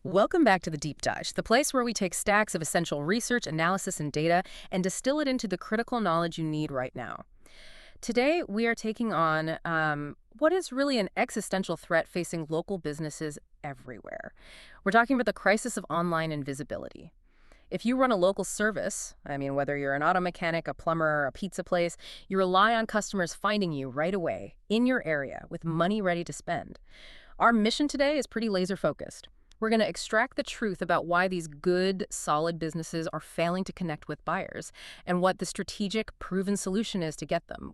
Welcome back to the Deep Dive, the place where we take stacks of essential research, analysis, and data and distill it into the critical knowledge you need right now. Today, we are taking on what is really an existential threat facing local businesses everywhere. We're talking about the crisis of online invisibility. If you run a local service, whether you're an auto mechanic, a plumber, or a pizza place, you rely on customers finding you right away in your area with money ready to spend. Our mission today is pretty laser focused. We're going to extract the truth about why these good, solid businesses are failing to connect with buyers and what the strategic, proven solution is to get them,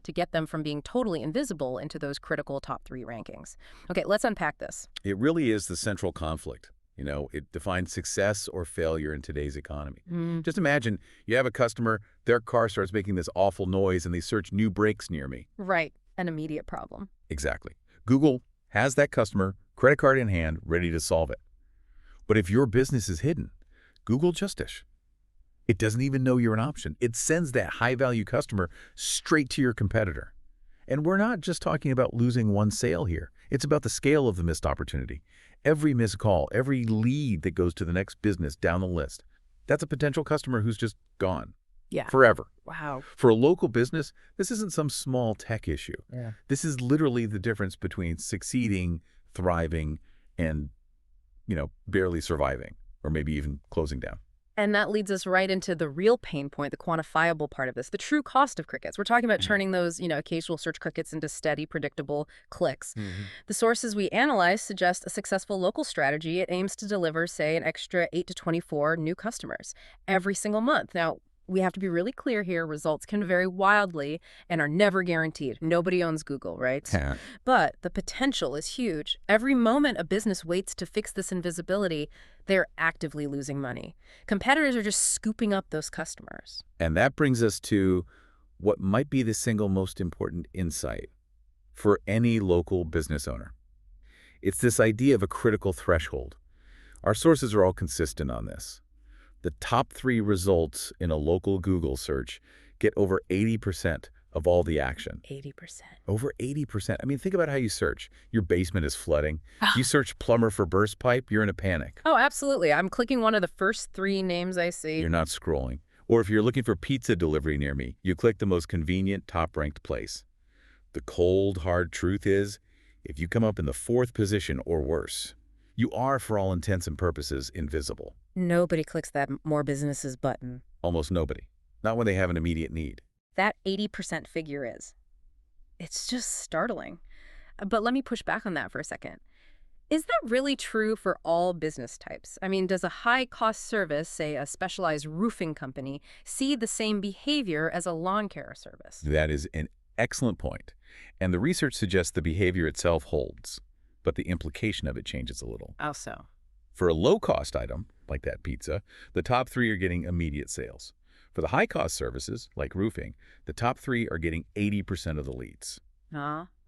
to get them from being totally invisible into those critical top 3 rankings. Okay, let's unpack this. It really is the central conflict. It defines success or failure in today's economy. Just imagine you have a customer, their car starts making this awful noise and they search new brakes near me. Right, an immediate problem. Exactly. Google has that customer, credit card in hand, ready to solve it. But if your business is hidden, Google justice. It doesn't even know you're an option. It sends that high-value customer straight to your competitor. And we're not just talking about losing one sale here. It's about the scale of the missed opportunity. Every missed call, every lead that goes to the next business down the list, that's a potential customer who's just gone. Yeah. Forever. Wow. For a local business, this isn't some small tech issue. Yeah. This is literally the difference between succeeding, thriving, and, barely surviving, or maybe even closing down. And that leads us right into the real pain point, the quantifiable part of this, the true cost of crickets. We're talking about turning those, occasional search crickets into steady, predictable clicks. The sources we analyze suggest a successful local strategy. It aims to deliver, say, an extra 8 to 24 new customers every single month. Now, we have to be really clear here. Results can vary wildly and are never guaranteed. Nobody owns Google, right? Yeah. But the potential is huge. Every moment a business waits to fix this invisibility, they're actively losing money. Competitors are just scooping up those customers. And that brings us to what might be the single most important insight for any local business owner. It's this idea of a critical threshold. Our sources are all consistent on this. The top 3 results in a local Google search get over 80% of all the action. 80%. Over 80%. Think about how you search. Your basement is flooding. You search plumber for burst pipe, you're in a panic. Oh, absolutely. I'm clicking one of the first 3 names I see. You're not scrolling. Or if you're looking for pizza delivery near me, you click the most convenient, top-ranked place. The cold, hard truth is, if you come up in the 4th position or worse, you are, for all intents and purposes, invisible. Nobody clicks that more businesses button. Almost nobody. Not when they have an immediate need. That 80% figure is. It's just startling. But let me push back on that for a second. Is that really true for all business types? Does a high-cost service, say a specialized roofing company, see the same behavior as a lawn care service? That is an excellent point. And the research suggests the behavior itself holds, but the implication of it changes a little. How so? For a low-cost item, like that pizza, the top 3 are getting immediate sales. For the high-cost services, like roofing, the top 3 are getting 80% of the leads.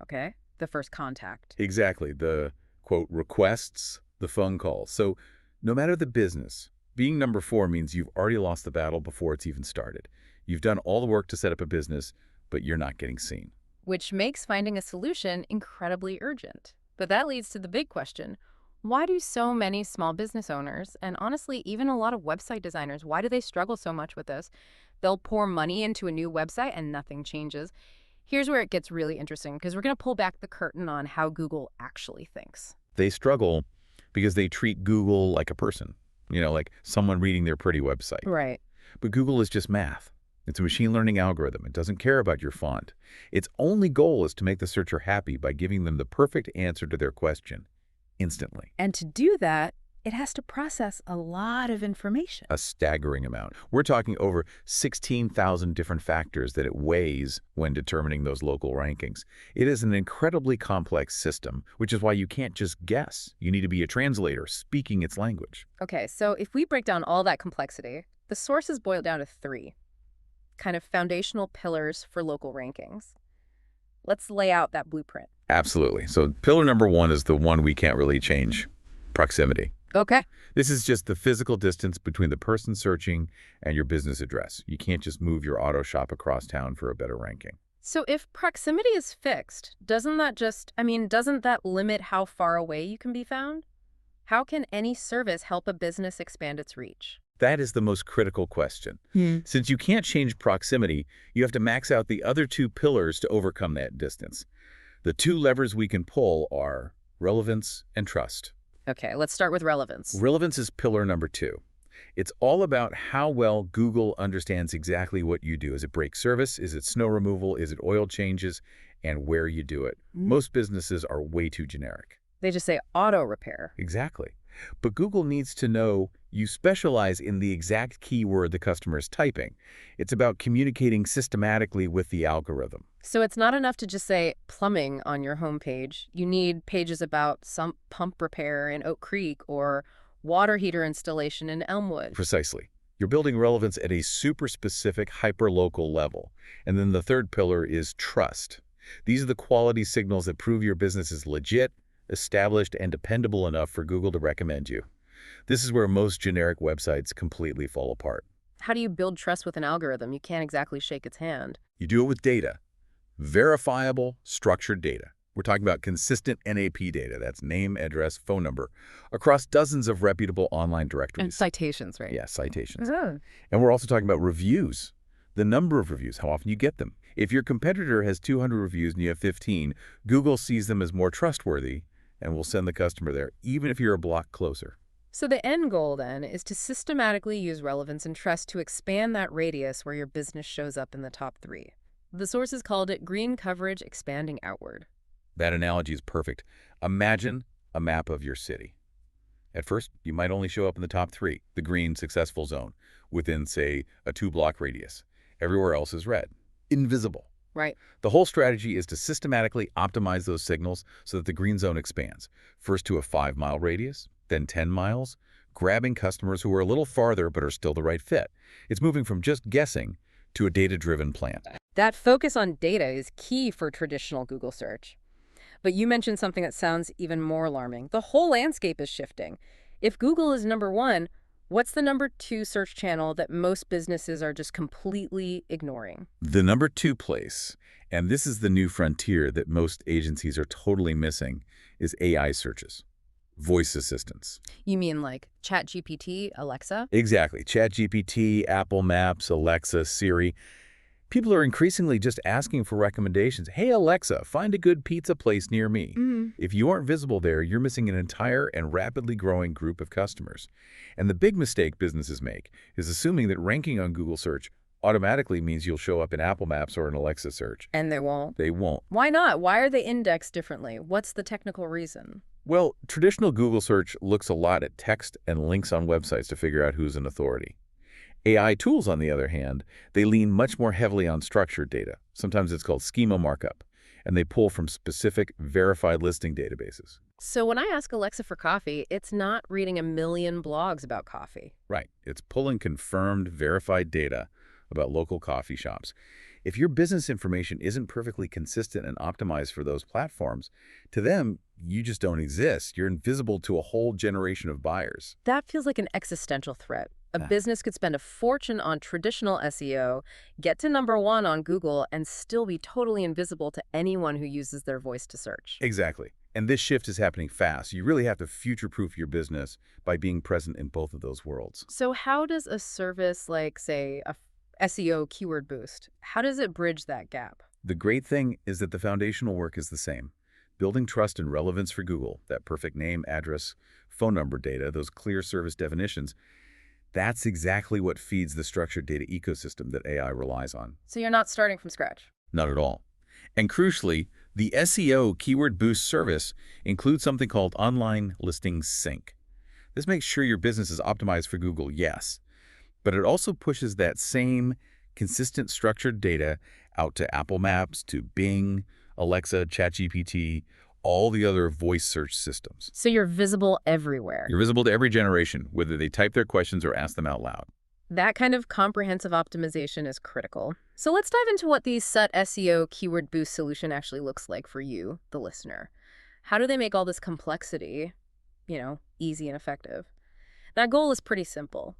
Okay. The first contact. Exactly. The, quote, requests, the phone calls. So no matter the business, being number 4 means you've already lost the battle before it's even started. You've done all the work to set up a business, but you're not getting seen. Which makes finding a solution incredibly urgent. But that leads to the big question. Why do so many small business owners, and honestly, even a lot of website designers, why do they struggle so much with this? They'll pour money into a new website and nothing changes. Here's where it gets really interesting, because we're going to pull back the curtain on how Google actually thinks. They struggle because they treat Google like a person, like someone reading their pretty website. Right. But Google is just math. It's a machine learning algorithm. It doesn't care about your font. Its only goal is to make the searcher happy by giving them the perfect answer to their question instantly. And to do that, it has to process a lot of information. A staggering amount. We're talking over 16,000 different factors that it weighs when determining those local rankings. It is an incredibly complex system, which is why you can't just guess. You need to be a translator speaking its language. Okay, so if we break down all that complexity, the sources boil down to 3 kind of foundational pillars for local rankings. Let's lay out that blueprint. Absolutely. So pillar number 1 is the one we can't really change: proximity. Okay. This is just the physical distance between the person searching and your business address. You can't just move your auto shop across town for a better ranking. So if proximity is fixed, doesn't that limit how far away you can be found? How can any service help a business expand its reach? That is the most critical question. Hmm. Since you can't change proximity, you have to max out the other two pillars to overcome that distance. The two levers we can pull are relevance and trust. Okay, let's start with relevance. Relevance is pillar number 2. It's all about how well Google understands exactly what you do. Is it brake service? Is it snow removal? Is it oil changes? And where you do it. Most businesses are way too generic. They just say auto repair. Exactly. But Google needs to know you specialize in the exact keyword the customer is typing. It's about communicating systematically with the algorithm. So it's not enough to just say plumbing on your homepage. You need pages about some pump repair in Oak Creek or water heater installation in Elmwood. Precisely. You're building relevance at a super specific, hyper-local level. And then the third pillar is trust. These are the quality signals that prove your business is legit, established, and dependable enough for Google to recommend you. This is where most generic websites completely fall apart. How do you build trust with an algorithm? You can't exactly shake its hand. You do it with data. Verifiable, structured data. We're talking about consistent NAP data, that's name, address, phone number, across dozens of reputable online directories. And citations, right? Yeah, citations. Oh. And we're also talking about reviews, the number of reviews, how often you get them. If your competitor has 200 reviews and you have 15, Google sees them as more trustworthy and will send the customer there, even if you're a block closer. So the end goal, then, is to systematically use relevance and trust to expand that radius where your business shows up in the top 3. The sources called it green coverage expanding outward. That analogy is perfect. Imagine a map of your city. At first, you might only show up in the top 3, the green successful zone, within, say, a 2-block radius. Everywhere else is red. Invisible. Right. The whole strategy is to systematically optimize those signals so that the green zone expands, first to a 5-mile radius, then 10 miles, grabbing customers who are a little farther but are still the right fit. It's moving from just guessing to a data-driven plan. That focus on data is key for traditional Google search. But you mentioned something that sounds even more alarming. The whole landscape is shifting. If Google is number 1, what's the number 2 search channel that most businesses are just completely ignoring? The number 2 place, and this is the new frontier that most agencies are totally missing, is AI searches. Voice assistants. You mean like ChatGPT, Alexa? Exactly. ChatGPT, Apple Maps, Alexa, Siri. People are increasingly just asking for recommendations. Hey, Alexa, find a good pizza place near me. If you aren't visible there, you're missing an entire and rapidly growing group of customers. And the big mistake businesses make is assuming that ranking on Google search automatically means you'll show up in Apple Maps or an Alexa search. And they won't. They won't. Why not? Why are they indexed differently? What's the technical reason? Well, traditional Google search looks a lot at text and links on websites to figure out who's an authority. AI tools, on the other hand, they lean much more heavily on structured data. Sometimes it's called schema markup, and they pull from specific verified listing databases. So when I ask Alexa for coffee, it's not reading a million blogs about coffee. Right. It's pulling confirmed, verified data about local coffee shops. If your business information isn't perfectly consistent and optimized for those platforms, to them, you just don't exist. You're invisible to a whole generation of buyers. That feels like an existential threat. A business could spend a fortune on traditional SEO, get to number 1 on Google, and still be totally invisible to anyone who uses their voice to search. Exactly. And this shift is happening fast. You really have to future-proof your business by being present in both of those worlds. So how does a service like, say, a SEO keyword boost, how does it bridge that gap? The great thing is that the foundational work is the same. Building trust and relevance for Google, that perfect name, address, phone number data, those clear service definitions, that's exactly what feeds the structured data ecosystem that AI relies on. So you're not starting from scratch? Not at all. And crucially, the SEO Keyword Boost service includes something called Online Listing Sync. This makes sure your business is optimized for Google, yes, but it also pushes that same consistent structured data out to Apple Maps, to Bing, Alexa, ChatGPT, all the other voice search systems. So you're visible everywhere. You're visible to every generation, whether they type their questions or ask them out loud. That kind of comprehensive optimization is critical. So let's dive into what the SUT SEO Keyword Boost solution actually looks like for you, the listener. How do they make all this complexity, easy and effective? That goal is pretty simple.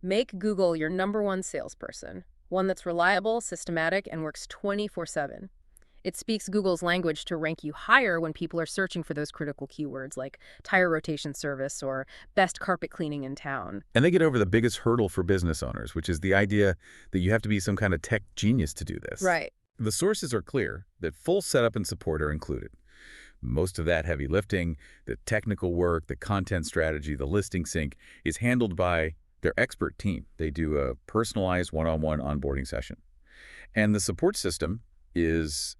Make Google your number 1 salesperson, one that's reliable, systematic, and works 24/7. It speaks Google's language to rank you higher when people are searching for those critical keywords like tire rotation service or best carpet cleaning in town. And they get over the biggest hurdle for business owners, which is the idea that you have to be some kind of tech genius to do this. Right. The sources are clear that full setup and support are included. Most of that heavy lifting, the technical work, the content strategy, the listing sync is handled by their expert team. They do a personalized one-on-one onboarding session. And the support system is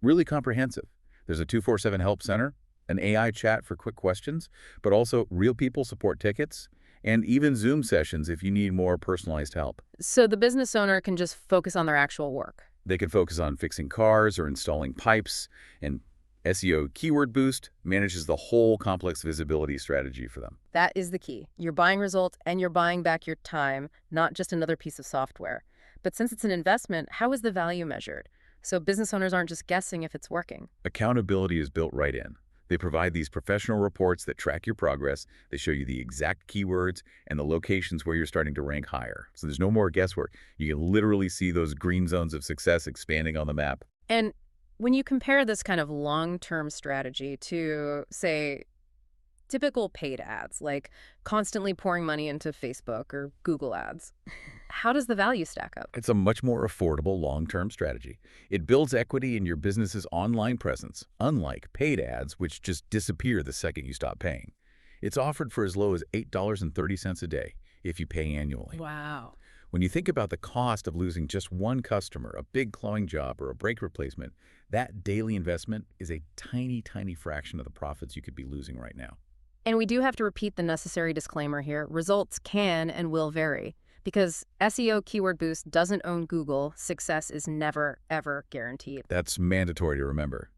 really comprehensive. There's a 24/7 help center, an AI chat for quick questions, but also real people support tickets, and even Zoom sessions if you need more personalized help. So the business owner can just focus on their actual work. They can focus on fixing cars or installing pipes, and SEO Keyword Boost manages the whole complex visibility strategy for them. That is the key. You're buying results and you're buying back your time, not just another piece of software. But since it's an investment, how is the value measured? So business owners aren't just guessing if it's working. Accountability is built right in. They provide these professional reports that track your progress. They show you the exact keywords and the locations where you're starting to rank higher. So there's no more guesswork. You can literally see those green zones of success expanding on the map. And when you compare this kind of long-term strategy to, say, typical paid ads, like constantly pouring money into Facebook or Google ads, how does the value stack up? It's a much more affordable long-term strategy. It builds equity in your business's online presence, unlike paid ads, which just disappear the second you stop paying. It's offered for as low as $8.30 a day if you pay annually. Wow. When you think about the cost of losing just one customer, a big clawing job, or a brake replacement, that daily investment is a tiny, tiny fraction of the profits you could be losing right now. And we do have to repeat the necessary disclaimer here. Results can and will vary. Because SEO Keyword Boost doesn't own Google, success is never, ever guaranteed. That's mandatory to remember.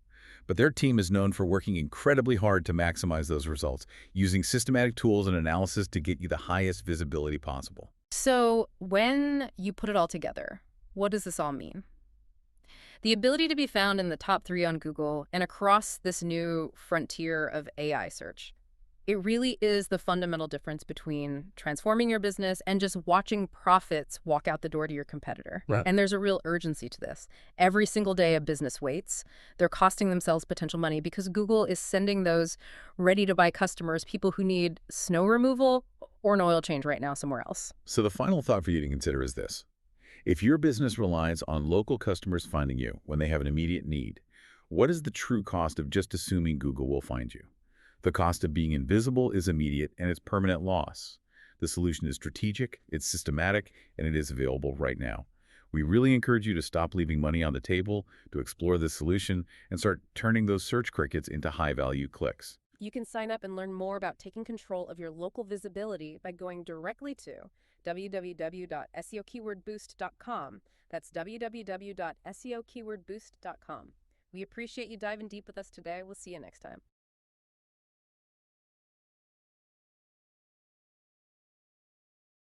But their team is known for working incredibly hard to maximize those results, using systematic tools and analysis to get you the highest visibility possible. So when you put it all together, what does this all mean? The ability to be found in the top 3 on Google and across this new frontier of AI search. It really is the fundamental difference between transforming your business and just watching profits walk out the door to your competitor. Right. And there's a real urgency to this. Every single day a business waits, they're costing themselves potential money because Google is sending those ready-to-buy customers, people who need snow removal or an oil change right now somewhere else. So the final thought for you to consider is this. If your business relies on local customers finding you when they have an immediate need, what is the true cost of just assuming Google will find you? The cost of being invisible is immediate and it's permanent loss. The solution is strategic, it's systematic, and it is available right now. We really encourage you to stop leaving money on the table, to explore this solution, and start turning those search crickets into high-value clicks. You can sign up and learn more about taking control of your local visibility by going directly to www.seokeywordboost.com. That's www.seokeywordboost.com. We appreciate you diving deep with us today. We'll see you next time.